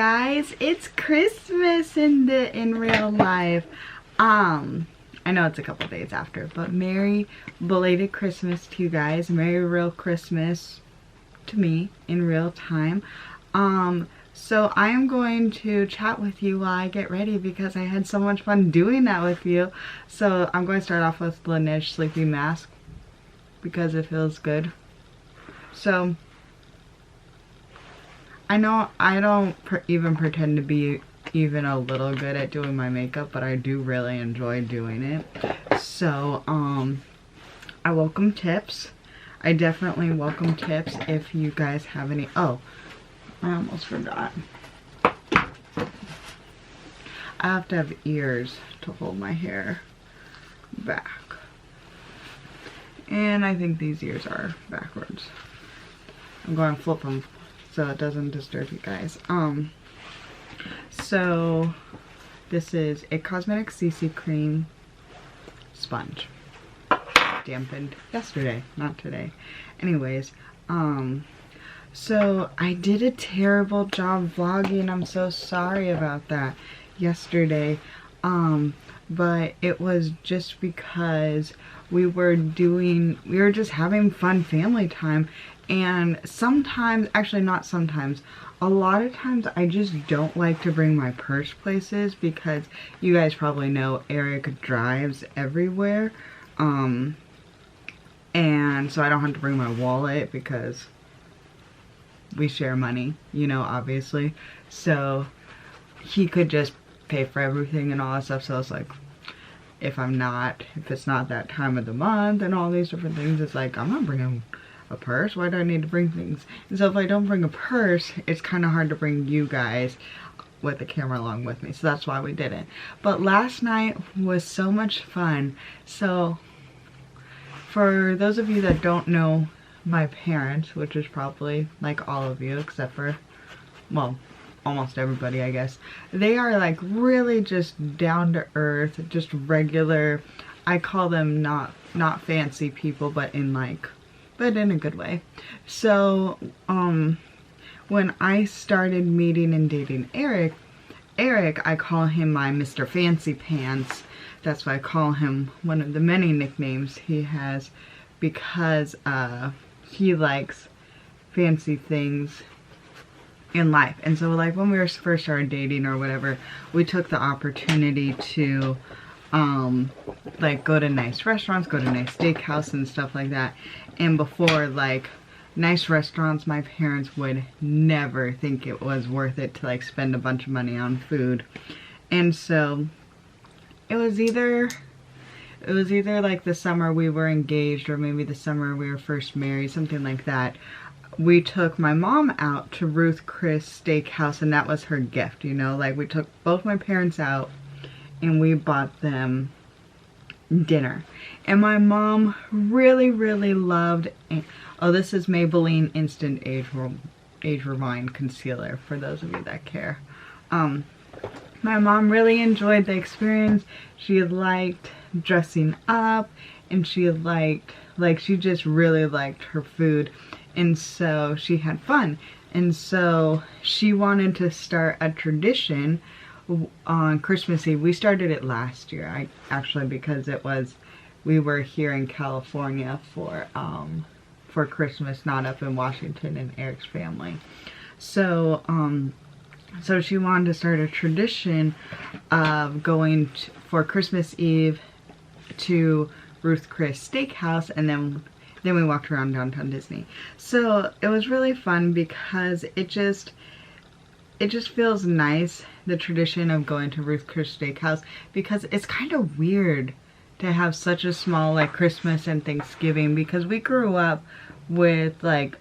guys, it's Christmas in real life. I know it's a couple days after, but Merry belated Christmas to you guys. Merry real Christmas to me in real time. So I am going to chat with you while I get ready because I had so much fun doing that with you. So I'm going to start off with Laneige Sleepy Mask because it feels good. So I know I don't even pretend to be even a little good at doing my makeup, but I do really enjoy doing it. So I welcome tips. I definitely welcome tips if you guys have any. Oh, I almost forgot. I have to have ears to hold my hair back. And I think these ears are backwards. I'm going to flip them so it doesn't disturb you guys. So this is a Cosmetic CC Cream Sponge. Dampened yesterday, not today. Anyways, so I did a terrible job vlogging. I'm so sorry about that yesterday. But it was just because we were just having fun family time. And sometimes, actually not sometimes, a lot of times I just don't like to bring my purse places because you guys probably know Erik drives everywhere. And so I don't have to bring my wallet because we share money, you know, obviously. So he could just pay for everything and all that stuff. So it's like, if it's not that time of the month and all these different things, it's like, I'm not bringing a purse. Why do I need to bring things? And so if I don't bring a purse, it's kind of hard to bring you guys with the camera along with me. So that's why we didn't. But last night was so much fun. So for those of you that don't know my parents, which is probably like all of you except for, well, almost everybody, I guess, they are like really just down to earth, just regular. I call them not fancy people, but in a good way. So when I started meeting and dating Erik, I call him my Mr. Fancy Pants. That's why I call him one of the many nicknames he has, because he likes fancy things in life. And so like when we first started dating or whatever, we took the opportunity to like go to nice restaurants, go to nice steakhouse and stuff like that. And before, like, nice restaurants, my parents would never think it was worth it to like spend a bunch of money on food. And so it was either like the summer we were engaged or maybe the summer we were first married, something like that. We took my mom out to Ruth Chris Steakhouse, and that was her gift, you know, like we took both my parents out and we bought them dinner. And my mom really loved, oh, this is Maybelline Instant Age Rewind Concealer for those of you that care. My mom really enjoyed the experience. She liked dressing up, and she liked, she just really liked her food. And so she had fun. And so she wanted to start a tradition on Christmas Eve. We started it last year, actually, because we were here in California for Christmas, not up in Washington and Erik's family. So so she wanted to start a tradition of going for Christmas Eve to Ruth Chris Steakhouse, and then we walked around downtown Disney. So it was really fun because it just feels nice, the tradition of going to Ruth Chris Steakhouse, because it's kind of weird to have such a small like Christmas and Thanksgiving, because we grew up with, like,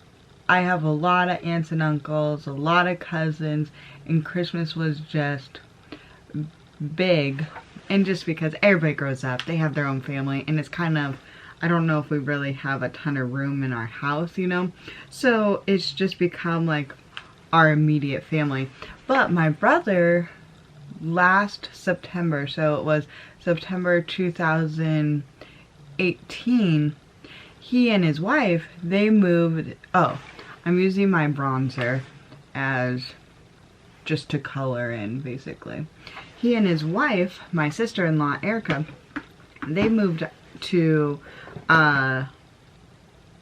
I have a lot of aunts and uncles, a lot of cousins, and Christmas was just big. And just because everybody grows up, they have their own family, and it's kind of, I don't know if we really have a ton of room in our house, you know? So it's just become like our immediate family. But my brother, last September, so it was September 2018, he and his wife, they moved, oh, I'm using my bronzer as just to color in, basically. He and his wife, my sister-in-law, Erica, they moved to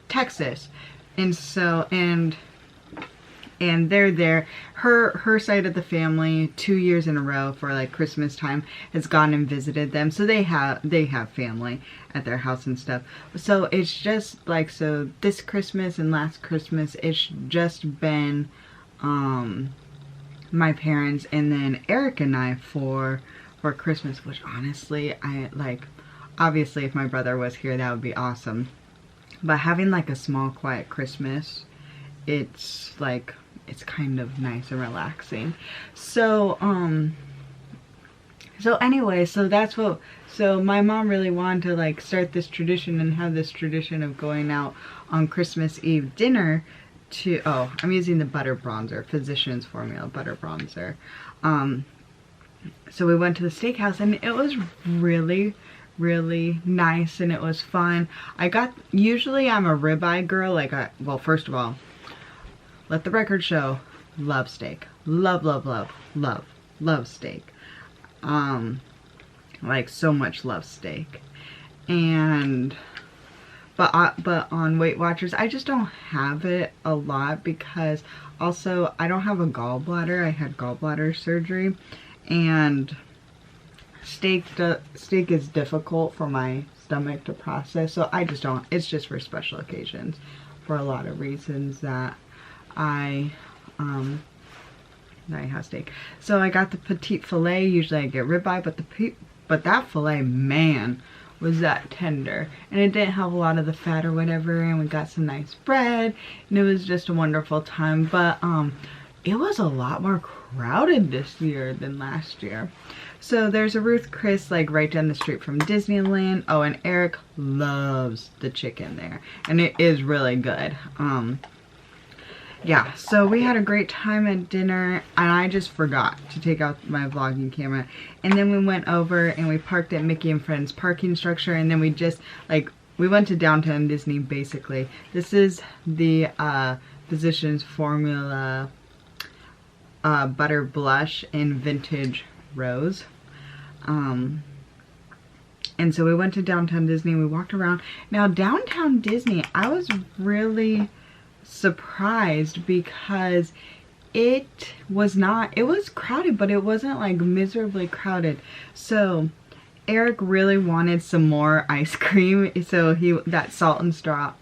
Texas. And so, and they're there. Her side of the family, 2 years in a row for like Christmas time, has gone and visited them. So they have family at their house and stuff. So it's just like, so this Christmas and last Christmas, it's just been my parents and then Eric and I for Christmas, which honestly, I like, obviously if my brother was here, that would be awesome. But having like a small, quiet Christmas, it's like, it's kind of nice and relaxing. So, so anyway, so that's what, so my mom really wanted to like start this tradition and have this tradition of going out on Christmas Eve dinner to, oh, I'm using the butter bronzer, Physicians Formula butter bronzer. So we went to the steakhouse and it was really nice and it was fun. Usually I'm a ribeye girl, like well, first of all, let the record show, love steak. Love steak. Like so much love steak. And but on Weight Watchers, I just don't have it a lot because also I don't have a gallbladder. I had gallbladder surgery, and steak is difficult for my stomach to process, so I just don't. It's just for special occasions, for a lot of reasons that I have steak. So I got the petite filet. Usually I get ribeye, but that filet, man, was that tender, and it didn't have a lot of the fat or whatever, and we got some nice bread, and it was just a wonderful time. But it was a lot more crowded this year than last year. So there's a Ruth Chris like right down the street from Disneyland. Oh, and Eric loves the chicken there, and it is really good. Yeah, so we had a great time at dinner, and I just forgot to take out my vlogging camera. And then we went over and we parked at Mickey and Friends parking structure, and then we just, like, we went to downtown Disney, basically. This is the Physicians Formula Butter Blush in Vintage Rose. And so we went to downtown Disney, we walked around. Now, downtown Disney, I was really surprised because it was crowded, but it wasn't like miserably crowded. So Eric really wanted some more ice cream, so that salt and straw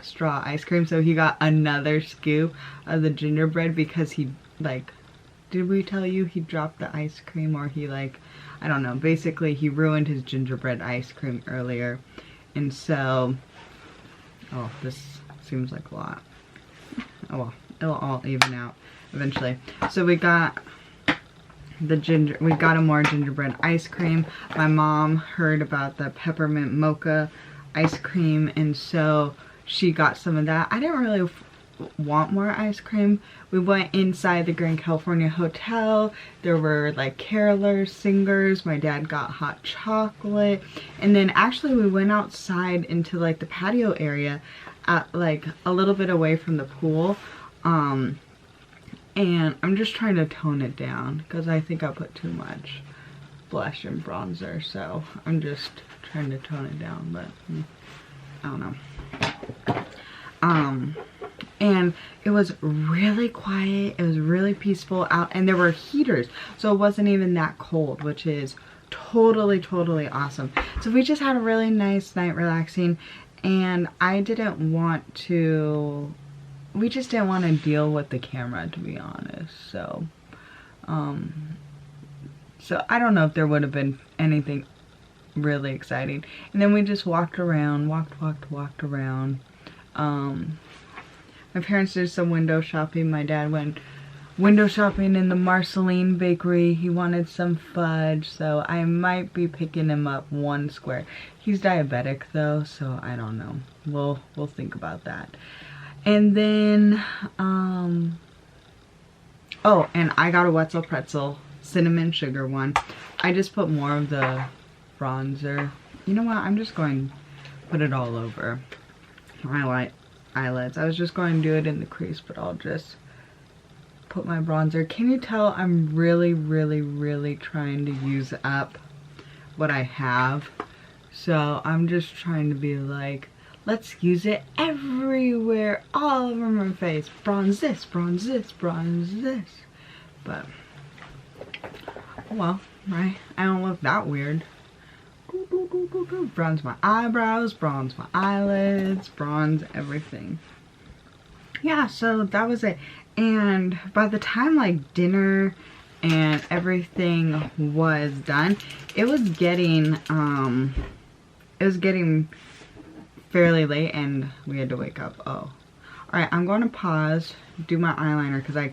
ice cream, so he got another scoop of the gingerbread because he, like, did we tell you he dropped the ice cream, or he, like, I don't know, basically he ruined his gingerbread ice cream earlier. And so, oh, this seems like a lot. Oh well, it'll all even out eventually. So we got a more gingerbread ice cream. My mom heard about the peppermint mocha ice cream, and so she got some of that. I didn't really want more ice cream. We went inside the Grand California Hotel. There were like carolers, singers. My dad got hot chocolate, and then actually we went outside into like the patio area, like a little bit away from the pool, and I'm just trying to tone it down because I think I put too much blush and bronzer, so I'm just trying to tone it down, but I don't know. And it was really quiet, it was really peaceful out, and there were heaters, so it wasn't even that cold, which is totally awesome. So we just had a really nice night relaxing, and we just didn't want to deal with the camera, to be honest. So so I don't know if there would have been anything really exciting. And then we just walked around, walked around. My parents did some window shopping. My dad went window shopping in the Marceline bakery. He wanted some fudge, so I might be picking him up one square. He's diabetic though, so I don't know. We'll think about that. And then oh, and I got a Wetzel Pretzel cinnamon sugar one. I just put more of the bronzer. You know what? I'm just going to put it all over my white eyelids. I was just going to do it in the crease, but I'll just put my bronzer. Can you tell I'm really trying to use up what I have? So I'm just trying to be like, let's use it everywhere, all over my face. Bronze this, bronze this, bronze this. But, well, right? I don't look that weird. Bronze my eyebrows, bronze my eyelids, bronze everything. Yeah, so that was it. And by the time like dinner and everything was done, it was getting fairly late and we had to wake up. Oh. Alright, I'm going to pause, do my eyeliner because I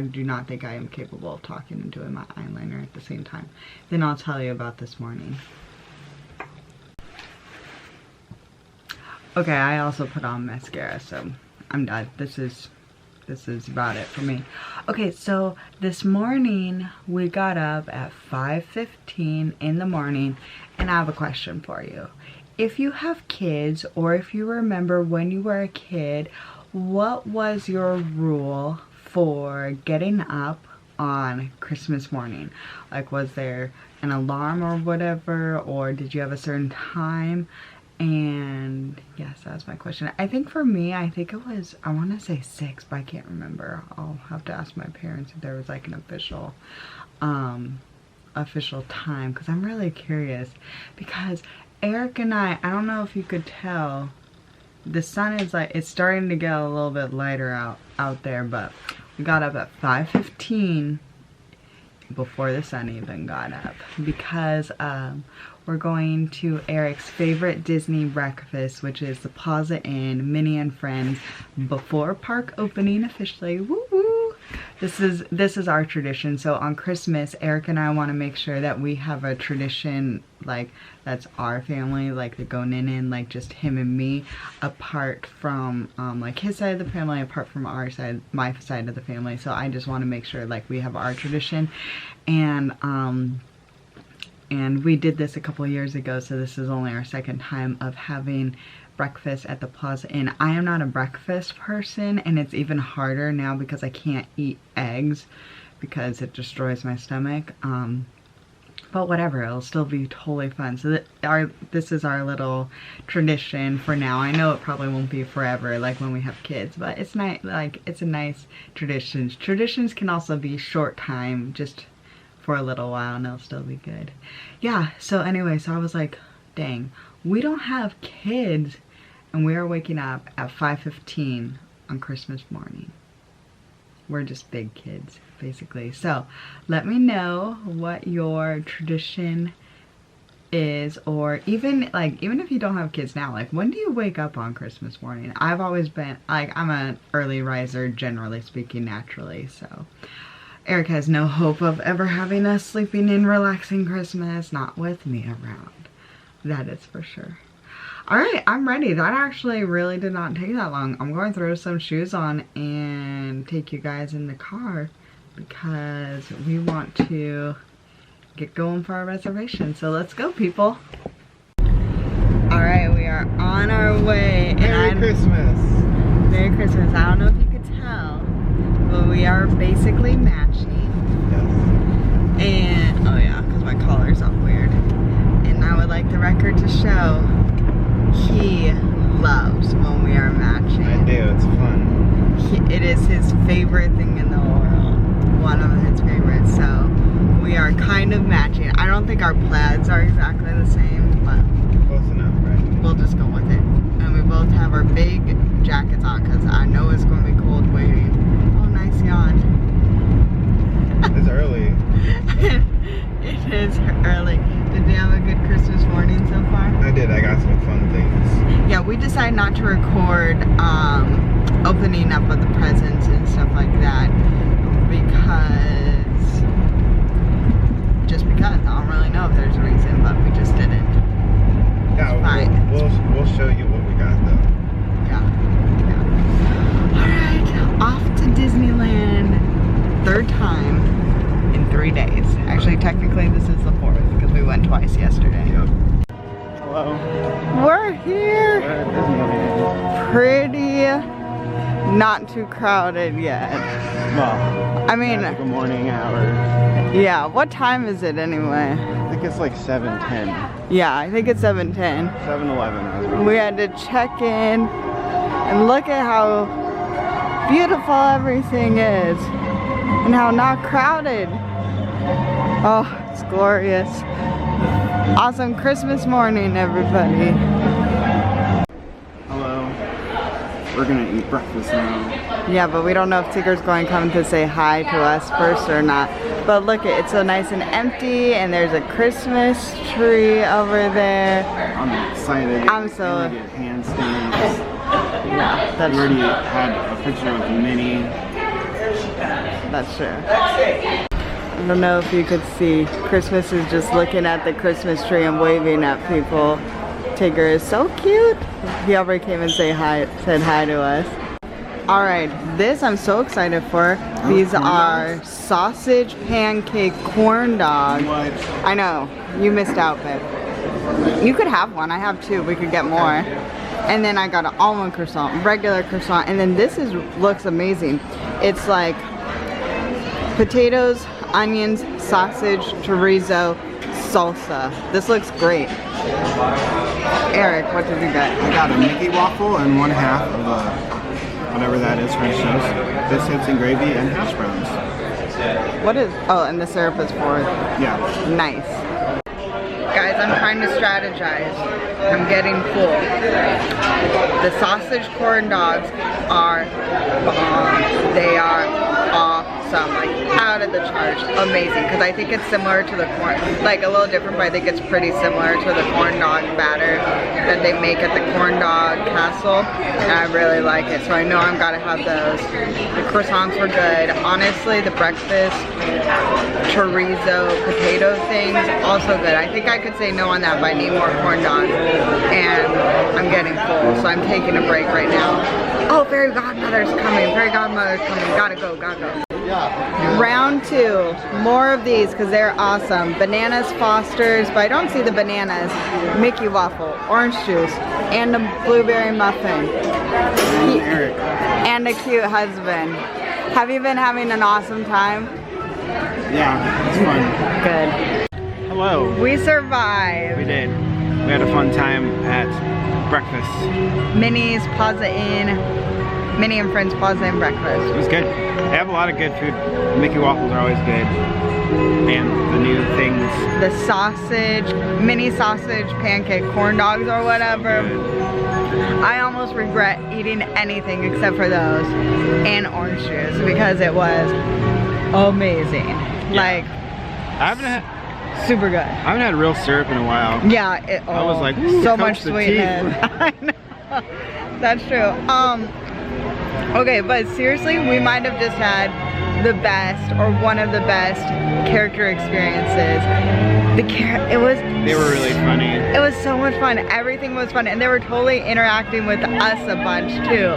do not think I am capable of talking and doing my eyeliner at the same time. Then I'll tell you about this morning. Okay, I also put on mascara, so I'm done. This is about it for me. Okay, so this morning we got up at 5:15 in the morning, and I have a question for you. If you have kids, or if you remember when you were a kid, what was your rule for getting up on Christmas morning? Like, was there an alarm or whatever, or did you have a certain time? And yes, that's my question. I think for me, I think it was, I want to say 6, but I can't remember. I'll have to ask my parents if there was like an official time, because I'm really curious. Because Eric and I don't know if you could tell, the sun is like, it's starting to get a little bit lighter out there, but we got up at 5:15 before the sun even got up, because we're going to Eric's favorite Disney breakfast, which is the Plaza Inn, Minnie and Friends, before park opening officially. Woo woo! This is our tradition. So on Christmas, Eric and I want to make sure that we have a tradition like that's our family, like the Goninan, like just him and me, apart from like his side of the family, apart from our side, my side of the family. So I just want to make sure like we have our tradition, and we did this a couple of years ago, so this is only our second time of having breakfast at the Plaza Inn. I am not a breakfast person, and it's even harder now because I can't eat eggs because it destroys my stomach. But whatever, it'll still be totally fun. So this is our little tradition for now. I know it probably won't be forever, like when we have kids, but it's nice. Like, it's a nice tradition. Traditions can also be short time, just for a little while, and it'll still be good. Yeah, so anyway, so I was like, dang, we don't have kids, and we are waking up at 5:15 on Christmas morning. We're just big kids, basically. So let me know what your tradition is, or even if you don't have kids now, like, when do you wake up on Christmas morning? I've always been like, I'm an early riser, generally speaking, naturally, so Eric has no hope of ever having a sleeping in relaxing Christmas, not with me around. That is for sure. Alright, I'm ready. That actually really did not take that long. I'm going to throw some shoes on and take you guys in the car because we want to get going for our reservation. So let's go, people. Alright, we are on our way. Merry Christmas. Merry Christmas. I don't know if you could tell, but we are basically matching. Yes. And, oh yeah, because my collar's all weird. And I would like the record to show he loves when we are matching. I do, it's fun. It is his favorite thing in the world. One of his favorites. So we are kind of matching. I don't think our plaids are exactly the same, but Close enough, right? we'll just go with it. And we both have our big jackets on because I know it's going to be cold waiting. Oh, nice yawn. It's early. It is early. Did you have a good Christmas morning so far? I did. I got some fun things. Yeah, we decided not to record opening up of the presents and stuff like that just because. I don't really know if there's a reason, but we just didn't. Yeah, fine. We'll show you what we got though. Yeah. Alright, off to Disneyland. 3rd time in 3 days. Actually, technically this is the 4th because we went twice yesterday. Yep. Hello. We're here. We're at Disneyland. Pretty not too crowded yet. Well, I mean, like a morning hour. yeah, what time is it anyway? I think it's like 7:10. Yeah, I think it's 7:10. 7:11. We had to check in and look at how beautiful everything is and how not crowded. Oh, it's glorious. Awesome Christmas morning, everybody. Hello. We're gonna eat breakfast now. Yeah, but we don't know if Tigger's going to come to say hi to us first or not. But look, it's so nice and empty, and there's a Christmas tree over there. I'm excited. I'm so... I'm gonna get hand stamps. Yeah, that's We already had a picture of Minnie. That's true. I don't know if you could see, Christmas is just looking at the Christmas tree and waving at people. Tigger is so cute. He already came and said hi to us. Alright, this I'm so excited for. These are sausage pancake corn dogs. What? I know, you missed out, babe. You could have one, I have two, we could get more. And then I got an almond croissant, regular croissant, and then this looks amazing. It's like potatoes, onions, sausage, chorizo, salsa. This looks great. Eric, what did you get? I got a Mickey waffle and 1/2 of a whatever that is, French toast, biscuits and gravy, and hash browns. What is, oh, and the syrup is for it. Yeah. Nice. Guys, I'm trying to strategize. I'm getting full. The sausage corn dogs are bomb. They are awesome, like out of the charts. Amazing, because I think it's similar to the corn, like a little different, but I think it's pretty similar to the corn dog batter that they make at the corn dog castle. And I really like it, so I know I've got to have those. The croissants were good. Honestly, the breakfast chorizo potato things, also good. I think I could say no on that, but I need more corn dogs. And I'm getting full, so I'm taking a break right now. Oh, fairy godmother's coming. Fairy godmother's coming. Gotta go, gotta go. Round 2, more of these because they're awesome. Bananas Foster's, but I don't see the bananas. Mickey waffle, orange juice, and a blueberry muffin. Eric. And a cute husband. Have you been having an awesome time? Yeah, it's fun. Good. Hello. We survived. We did. We had a fun time at breakfast. Minnie's Plaza Inn. Minnie and Friends Plaza Inn breakfast. It was good. They have a lot of good food. Mickey waffles are always good. And the new things. The sausage, mini sausage pancake corn dogs or whatever. I almost regret eating anything except for those and orange juice because it was amazing. Yeah. Like, I haven't had super good. I haven't had real syrup in a while. Yeah, I was like, so much sweetness. I know. That's true. Okay, but seriously, we might have just had the best or one of the best character experiences. They were really funny. It was so much fun. Everything was fun, and they were totally interacting with us a bunch too,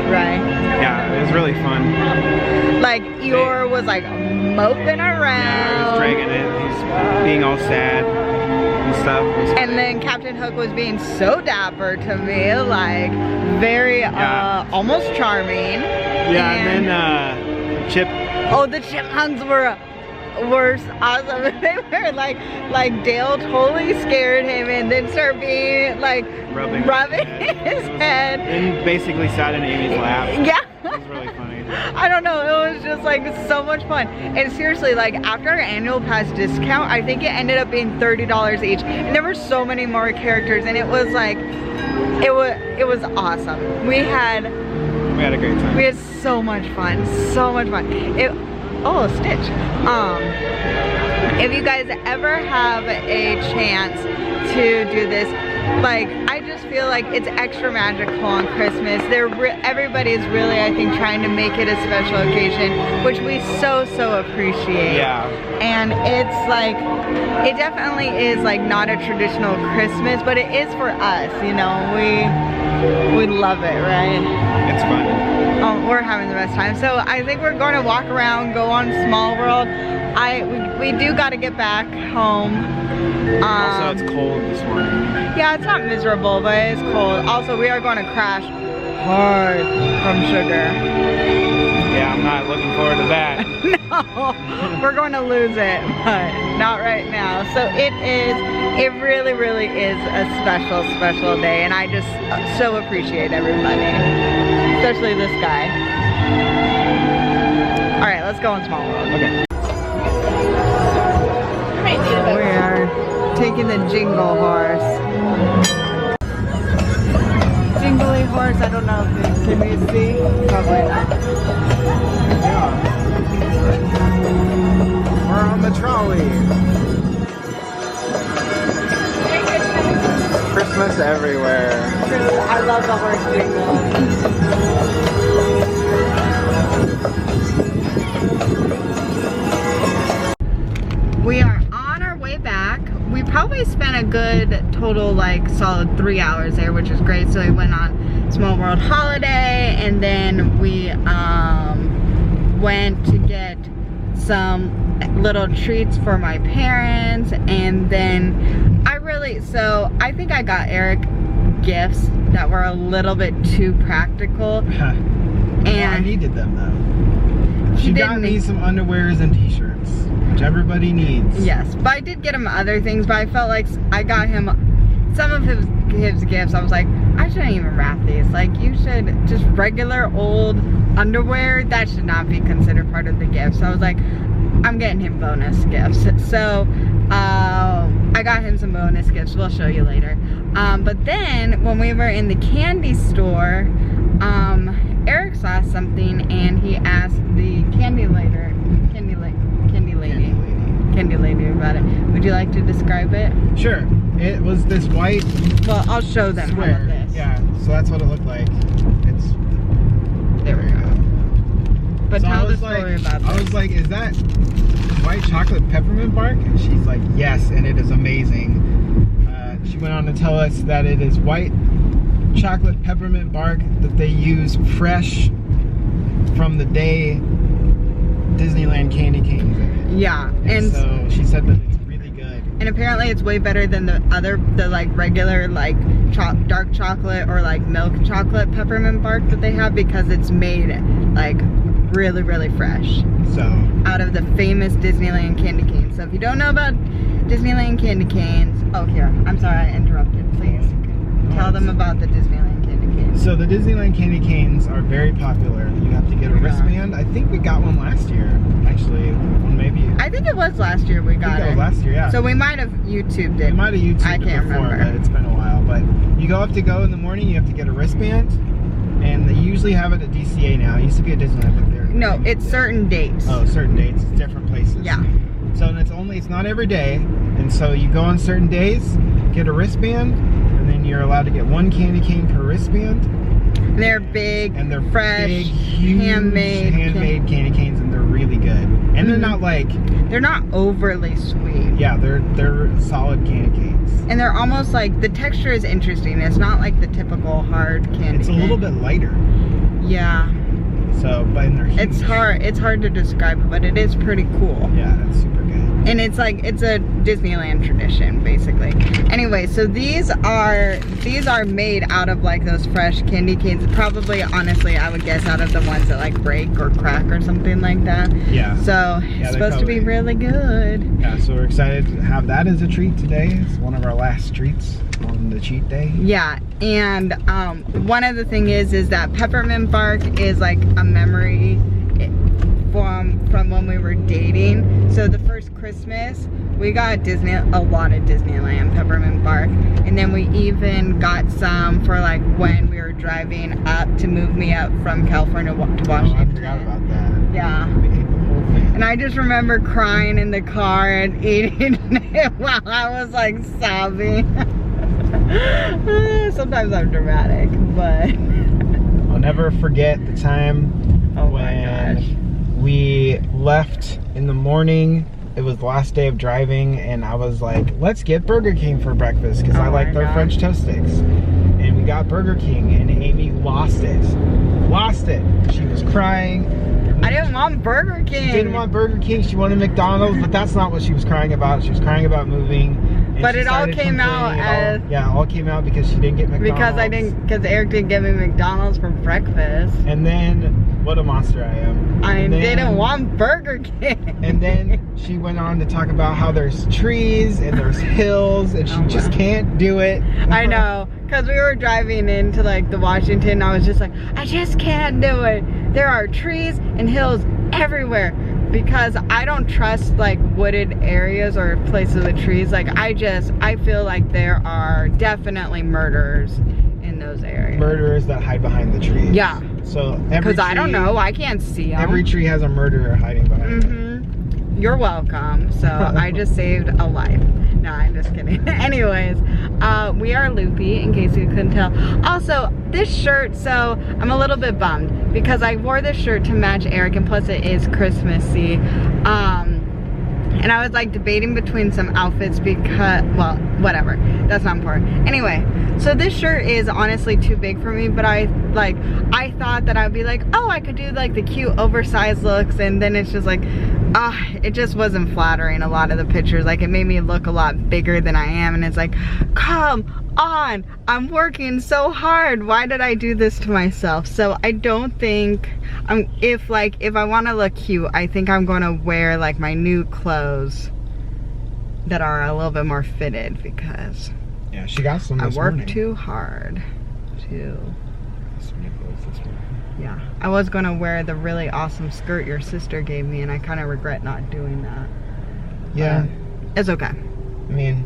right? Yeah, it was really fun. Like Eeyore was like moping around. Yeah, he was dragging it. He's being all sad and stuff. And then Captain Hook was being so dapper to me, like very almost charming. Yeah, and then Chip. Oh, the chipmunks were awesome. They were like Dale totally scared him and then started being like rubbing his head. And basically sat in Amy's lap. Yeah. It was really funny. I don't know, it was just like so much fun. And seriously, like after our annual pass discount, I think it ended up being $30 each. And there were so many more characters, and it was like, it was awesome. We had a great time. We had so much fun, so much fun. Oh, Stitch. If you guys ever have a chance to do this, like, I just feel like it's extra magical on Christmas. Everybody's really, I think, trying to make it a special occasion, which we so appreciate. Yeah. And it's like, it definitely is like not a traditional Christmas, but it is for us, you know. We love it, right? It's fun. We're having the best time. So I think we're going to walk around, go on Small World. We do got to get back home. Also, it's cold this morning. Yeah, it's not miserable, but it's cold. Also, we are going to crash hard from sugar. Yeah, I'm not looking forward to that. No, we're going to lose it, but not right now. So it really, really is a special, special day, and I just so appreciate everybody, especially this guy. All right, let's go on Small World. Okay. We are taking the jingle horse. Jingly horse, I don't know if can you see? Probably not. Yeah. We're on the trolley. Christmas everywhere. I love the horse jingle. We are on our way back. We probably spent a good total, like, solid 3 hours there, which is great. So we went on Small World Holiday, and then we went to get some little treats for my parents, and then I think I got Eric gifts that were a little bit too practical. And I needed them though. She got me some underwears and t-shirts, which everybody needs. Yes, but I did get him other things, but I felt like I got him some of his gifts. I was like, I shouldn't even wrap these. Like, you should just regular old underwear, that should not be considered part of the gift. So I was like, I'm getting him bonus gifts. So I got him some bonus gifts. We'll show you later. But then when we were in the candy store, Eric saw something and he asked the candy lady about it. Would you like to describe it? Sure. It was this white. Well, I'll show them how about this. Yeah. So that's what it looked like. It's. There we go. But so tell the story about this. I was like, is that white chocolate peppermint bark? And she's like, yes, and it is amazing. She went on to tell us that it is white chocolate peppermint bark that they use fresh from the day Disneyland candy canes. Yeah, and so she said that it's really good. And apparently it's way better than the like regular like dark chocolate or like milk chocolate peppermint bark that they have, because it's made like really, really fresh. So out of the famous Disneyland candy canes. So if you don't know about Disneyland candy canes, oh here, I'm sorry I interrupted. Please tell them about the Disneyland candy canes. So the Disneyland candy canes are very popular. You have to get a wristband. I think we got one last year, actually. Well, maybe. I think it was last year we got it. Was last year, yeah. So we might have YouTubed it. We might have YouTubed I can't it before, remember. but it's been a while. But you have to go in the morning. You have to get a wristband, and they usually have it at DCA now. It used to be at Disneyland, but they're no, it's certain dates. Oh, certain dates, different places. Yeah. So and it's not every day, and so you go on certain days, get a wristband, and then you're allowed to get one candy cane per wristband. They're big, and they're fresh, big, huge, handmade candy canes, and they're really good. And they're not like, they're not overly sweet. Yeah, they're solid candy canes. And they're almost like, the texture is interesting. It's not like the typical hard candy. It's a little bit lighter. Yeah. So, but they're huge. It's hard to describe it, but it is pretty cool. Yeah, it's super good. And it's like, it's a Disneyland tradition, basically. Anyway, so these are made out of like those fresh candy canes. Probably, honestly, I would guess out of the ones that like break or crack or something like that. Yeah. So it's supposed to be really good. Yeah, so we're excited to have that as a treat today. It's one of our last treats on the cheat day. Yeah, and one of the thing is that peppermint bark is like a memory from when we were dating. So the first Christmas we got a lot of Disneyland peppermint bark, and then we even got some for like when we were driving up to move me up from California to Washington. Oh, I forgot about that. Yeah. We ate the whole thing. And I just remember crying in the car and eating it while I was like sobbing. Sometimes I'm dramatic, but I'll never forget the time when we left in the morning. It was the last day of driving, and I was like, let's get Burger King for breakfast, because I like their French toast sticks. And we got Burger King, and Amy lost it. She was crying. I didn't want Burger King. She didn't want Burger King. She wanted McDonald's, but that's not what she was crying about. She was crying about moving. And But she it all started came out complaining as... Yeah, all came out because she didn't get McDonald's. Because Eric didn't give me McDonald's for breakfast. And then, what a monster I am. I didn't want Burger King. And then she went on to talk about how there's trees and there's hills and she just can't do it. I know, because we were driving into like the Washington, I was just like, I just can't do it. There are trees and hills everywhere. Because I don't trust like wooded areas or places with trees. Like I feel like there are definitely murderers in those areas. Murderers that hide behind the trees. Yeah. So every Because I don't know, I can't see them. Every tree has a murderer hiding behind it. You're welcome. So I just saved a life. No, I'm just kidding. Anyways, we are loopy, in case you couldn't tell. Also, this shirt, so I'm a little bit bummed because I wore this shirt to match Eric, and plus it is Christmassy. And I was like debating between some outfits because, well, whatever. That's not important. Anyway, so this shirt is honestly too big for me, but I thought that I would be like, oh, I could do like the cute oversized looks, and then it's just like, it just wasn't flattering, a lot of the pictures. Like, it made me look a lot bigger than I am, and it's like, come on, I'm working so hard. Why did I do this to myself? So I don't think, if I want to look cute, I think I'm going to wear like my new clothes that are a little bit more fitted, because yeah, she got some I this worked morning. too hard to... Some new clothes this morning. Yeah, I was gonna wear the really awesome skirt your sister gave me, and I kind of regret not doing that. Yeah. It's okay. I mean,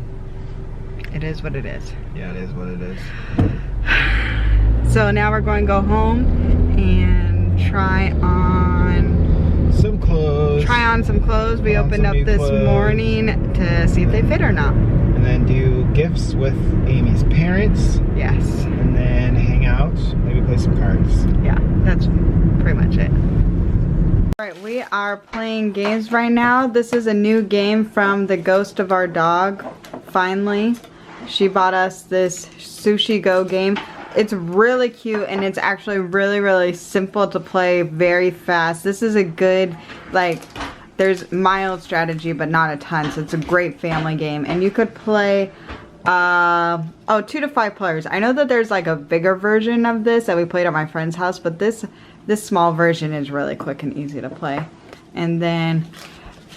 it is what it is. Yeah, it is what it is. So now we're going to go home and try on some clothes. We opened up this morning to see if they fit or not. And then do gifts with Amy's parents. Yes. And then hang out, maybe play some cards. Yeah, that's pretty much it. Alright, we are playing games right now. This is a new game from the ghost of our dog, finally. She bought us this Sushi Go game. It's really cute, and it's actually really, really simple to play, very fast. This is a good, like, there's mild strategy, but not a ton, so it's a great family game. And you could play, 2 to 5 players. I know that there's like a bigger version of this that we played at my friend's house, but this small version is really quick and easy to play. And then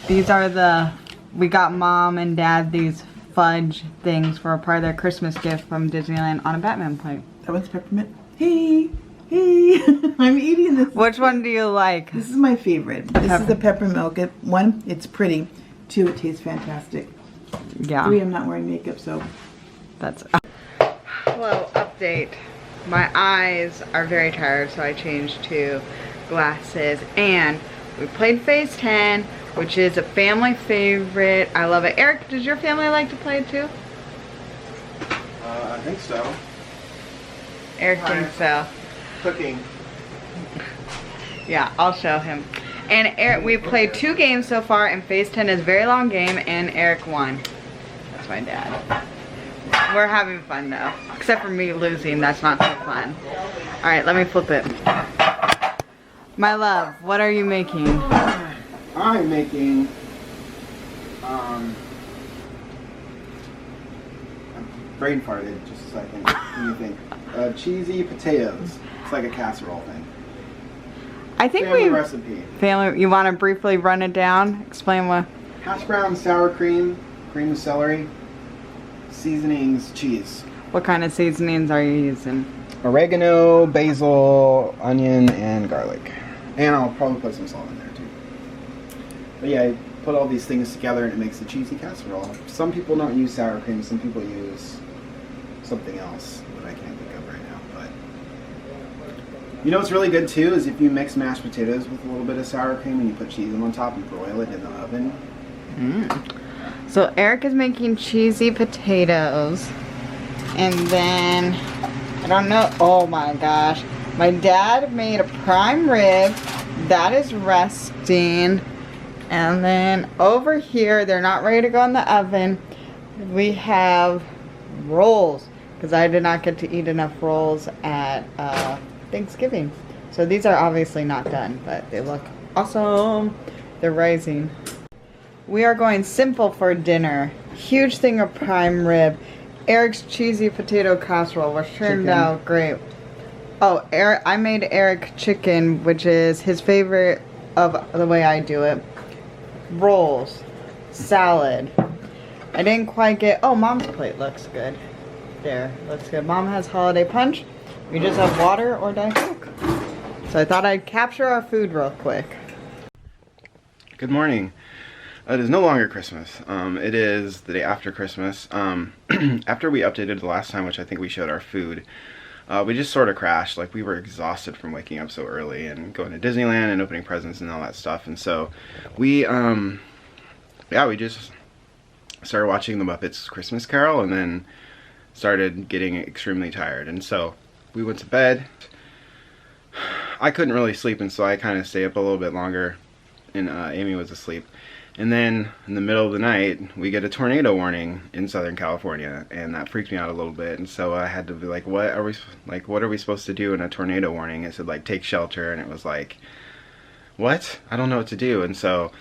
these are we got Mom and Dad these fudge things for a part of their Christmas gift from Disneyland on a Batman plate. That one's peppermint. Hey, I'm eating this. Which one do you like? This is my favorite. This is the peppermilk. One, it's pretty. 2, it tastes fantastic. Yeah. 3, I'm not wearing makeup, so. That's... Hello, update. My eyes are very tired, so I changed to glasses. And we played Phase 10, which is a family favorite. I love it. Eric, does your family like to play it too? I think so. Eric thinks so. Cooking. Yeah, I'll show him. And Eric, we played 2 games so far, and Phase 10 is a very long game, and Eric won. That's my dad. We're having fun though. Except for me losing, that's not so fun. Alright, let me flip it. My love, what are you making? I'm making brain farted just a second. What do you think? Cheesy potatoes. It's like a casserole thing. I think Family recipe. Family, you want to briefly run it down? Explain what? Hash brown, sour cream, cream of celery, seasonings, cheese. What kind of seasonings are you using? Oregano, basil, onion, and garlic. And I'll probably put some salt in there too. But yeah, I put all these things together and it makes a cheesy casserole. Some people don't use sour cream, some people use something else that I can't think of right now. But you know what's really good too is if you mix mashed potatoes with a little bit of sour cream and you put cheese on top and broil it in the oven. So Eric is making cheesy potatoes, and then I don't know, oh my gosh, my dad made a prime rib that is resting, and then over here, they're not ready to go in the oven, we have rolls, because I did not get to eat enough rolls at Thanksgiving. So these are obviously not done, but they look awesome. They're rising. we are going simple for dinner. Huge thing of prime rib. Eric's cheesy potato casserole, which turned out great. Oh, I made Eric chicken, which is his favorite of the way I do it. Rolls. Salad. I didn't quite get... Oh, Mom's plate looks good. There, looks good. Mom has holiday punch. We just have water or Diet Coke. So I thought I'd capture our food real quick. Good morning. It is no longer Christmas. It is the day after Christmas. After we updated the last time, which I think we showed our food, we just sort of crashed. Like, we were exhausted from waking up so early and going to Disneyland and opening presents and all that stuff. And so we, yeah, we just started watching the Muppets Christmas Carol and then started getting extremely tired. And so we went to bed. I couldn't really sleep, and so I kind of stayed up a little bit longer, and Amy was asleep. And then in the middle of the night, we get a tornado warning in Southern California, and that freaked me out a little bit. And so I had to be like, what are we supposed to do in a tornado warning? It said like take shelter, and it was like, what? I don't know what to do. And so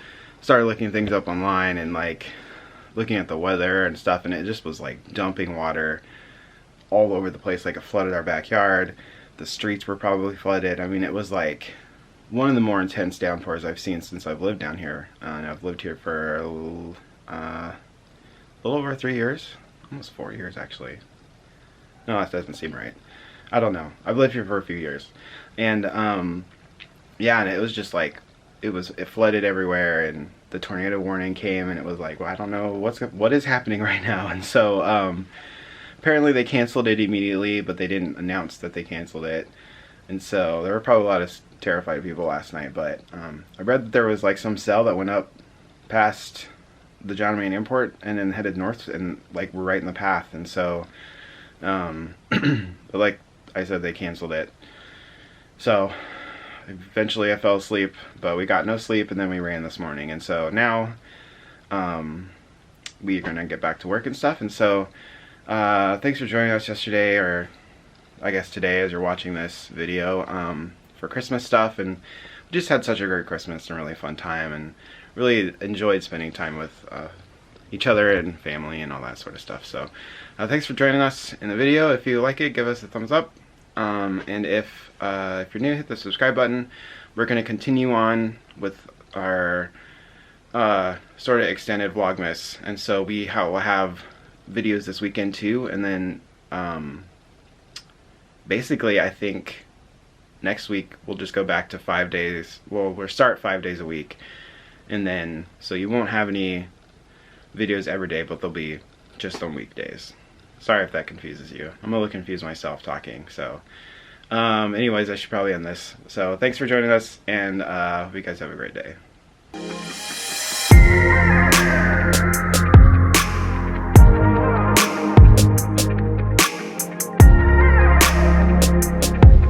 I started looking things up online and like looking at the weather and stuff, and it just was like dumping water all over the place. Like, it flooded our backyard. The streets were probably flooded. I mean, it was like one of the more intense downpours I've seen since I've lived down here. And I've lived here for a little over 3 years. Almost 4 years, actually. No, that doesn't seem right. I don't know. I've lived here for a few years. And, yeah, and it was just like, it flooded everywhere, and the tornado warning came, and it was like, well, I don't know what is happening right now. And so, apparently they canceled it immediately, but they didn't announce that they canceled it. And so there were probably a lot of terrified people last night, but I read that there was like some cell that went up past the John Main Airport and then headed north, and like we're right in the path. And so but like I said, they canceled it. So eventually I fell asleep, but we got no sleep, and then we ran this morning. And so now we're gonna get back to work and stuff. And so thanks for joining us yesterday, or I guess today as you're watching this video, for Christmas stuff. And we just had such a great Christmas and really fun time, and really enjoyed spending time with each other and family and all that sort of stuff. So thanks for joining us in the video. If you like it, give us a thumbs up, and if you're new, hit the subscribe button. We're going to continue on with our sort of extended Vlogmas, and so we'll have videos this weekend too, and then basically I think next week we'll just go back to 5 days. Well, we'll start 5 days a week, and then so you won't have any videos every day, but they'll be just on weekdays. Sorry if that confuses you. I'm a little confused myself talking. So anyways, I should probably end this. So thanks for joining us, and hope you guys have a great day.